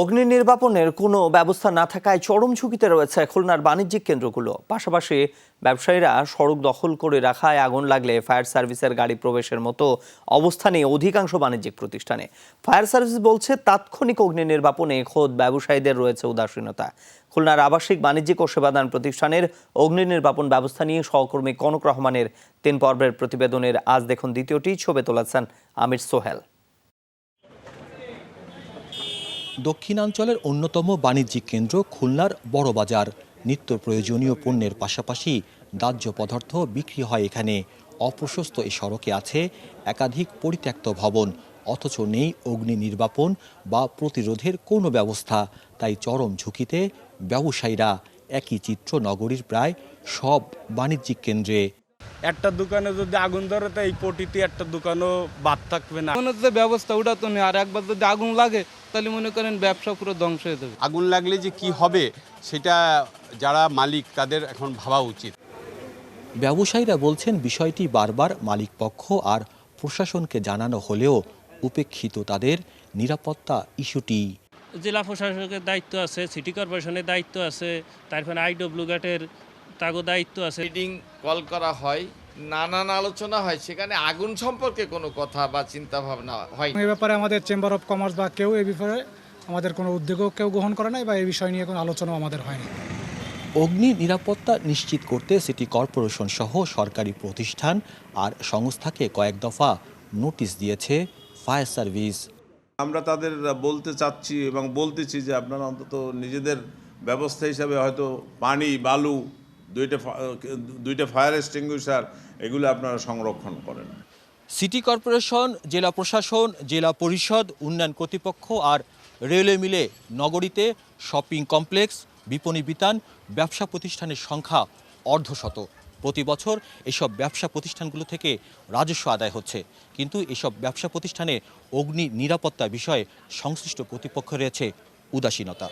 অগ্নি নির্বাপনের কোনো ব্যবস্থা না থাকায় চরম ঝুঁকিতে রয়েছে খুলনার বাণিজ্যিক কেন্দ্রগুলো। পাশাপাশি ব্যবসায়ীরা সড়ক দখল করে রাখায় আগুন লাগলে ফায়ার সার্ভিসের গাড়ি প্রবেশের মতো অবস্থা নেই অধিকাংশ বাণিজ্যিক প্রতিষ্ঠানে। ফায়ার সার্ভিস বলছে তাৎক্ষণিক অগ্নি নির্বাপনে খোদ ব্যবসায়ীদের রয়েছে উদাসীনতা। খুলনার আবাসিক বাণিজ্যিক ও সেবাদান প্রতিষ্ঠানের অগ্নি নির্বাপন ব্যবস্থা নিয়ে সহকর্মী কনক রহমানের 3 পর্বের প্রতিবেদনের আজ দেখুন দ্বিতীয়টি। ছবি তোলাচ্ছেন আমির সোহেল। দক্ষিণাঞ্চলের অন্যতম বাণিজ্যিক কেন্দ্র খুলনার বড় বাজার। নিত্য প্রয়োজনীয় পণ্যের পাশাপাশি দাহ্য পদার্থ বিক্রি হয় এখানে। অপ্রশস্ত এই সড়কে আছে একাধিক পরিত্যক্ত ভবন, অথচ নেই অগ্নি নির্বাপন বা প্রতিরোধের কোনো ব্যবস্থা। তাই চরম ঝুঁকিতে ব্যবসায়ীরা। একই চিত্র নগরীর প্রায় সব বাণিজ্যিক কেন্দ্রে। একটা দোকানে যদি আগুন ধরে তো এই পটিতে একটা দোকানও বাদ থাকবে না। যে ব্যবস্থা ওটা তো নেই, আর একবার যদি আগুন লাগে তাহলে মনে করেন ব্যবসা পুরো ধ্বংস হয়ে যাবে। আগুন লাগলে যে কি হবে সেটা যারা মালিক তাদের এখন ভাবা উচিত। ব্যবসায়ীরা বলছেন বিষয়টি বারবার মালিকপক্ষ আর প্রশাসনকে জানানো হলেও উপেক্ষিত তাদের নিরাপত্তা ইস্যুটি। জেলা প্রশাসকের দায়িত্ব আছে, সিটি কর্পোরেশনের দায়িত্ব আছে, তারপরে IW গেটের তাগো দায়িত্ব আছে। মিটিং কল করা হয়, নানান আলোচনা হয়, সেখানে আগুন সম্পর্কে কোনো কথা বা চিন্তা ভাবনা হয়। এই ব্যাপারে আমাদের চেম্বার অফ কমার্স বা কেউ এই ব্যাপারে আমাদের কোনো উদ্যোগও কেউ গ্রহণ করে নাই বা এই বিষয় নিয়ে কোনো আলোচনাও আমাদের হয়নি। অগ্নি নিরাপত্তা নিশ্চিত করতে সিটি কর্পোরেশন সহ সরকারি প্রতিষ্ঠান আর সংস্থাকে কয়েক দফা নোটিশ দিয়েছে ফায়ার সার্ভিস। আমরা তাদের বলতে চাচ্ছি এবং বলতেছি যে আপনারা অন্তত নিজেদের ব্যবস্থা হিসাবে হয়তো পানি, বালু, দুইটা ফায়ার এক্সটিংগুইশার এগুলো আপনারা সংরক্ষণ করেন। সিটি কর্পোরেশন, জেলা প্রশাসন, জেলা পরিষদ, উন্নয়ন কর্তৃপক্ষ আর রেলওয়ে মিলে নগরীতে শপিং কমপ্লেক্স, বিপণী বিতান, ব্যবসা প্রতিষ্ঠানের সংখ্যা অর্ধশত। প্রতি বছর এসব ব্যবসা প্রতিষ্ঠানগুলো থেকে রাজস্ব আদায় হচ্ছে, কিন্তু এসব ব্যবসা প্রতিষ্ঠানে অগ্নি নিরাপত্তা বিষয়ে সংশ্লিষ্ট কর্তৃপক্ষ রয়েছে উদাসীনতা।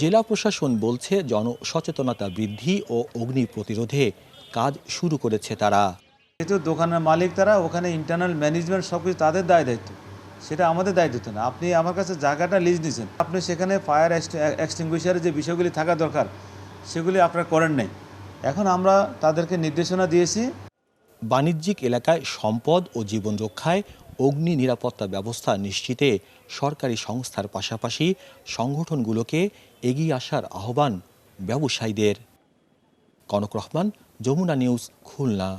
জেলা প্রশাসন বলছে জনসচেতনতা বৃদ্ধি ও অগ্নি প্রতিরোধে কাজ শুরু করেছে তারা। যেহেতু দোকানের মালিক তারা, ওখানে ইন্টারনাল ম্যানেজমেন্ট সব কিছু তাদের দায়িত্ব, সেটা আমাদের দায়িত্ব না। আপনি আমার কাছে জায়গাটা লিজ নিয়েছেন, আপনি সেখানে ফায়ার এক্সটিংগুইশারের যে বিষয়গুলি থাকা দরকার সেগুলি আপনারা করেন নাই। এখন আমরা তাদেরকে নির্দেশনা দিয়েছি। বাণিজ্যিক এলাকায় সম্পদ ও জীবন রক্ষায় অগ্নি নিরাপত্তা ব্যবস্থা নিশ্চিতে সরকারি সংস্থার পাশাপাশি সংগঠনগুলোকে এগিয়ে আসার আহ্বান ব্যবসায়ীদের। কনক রহমান, যমুনা নিউজ, খুলনা।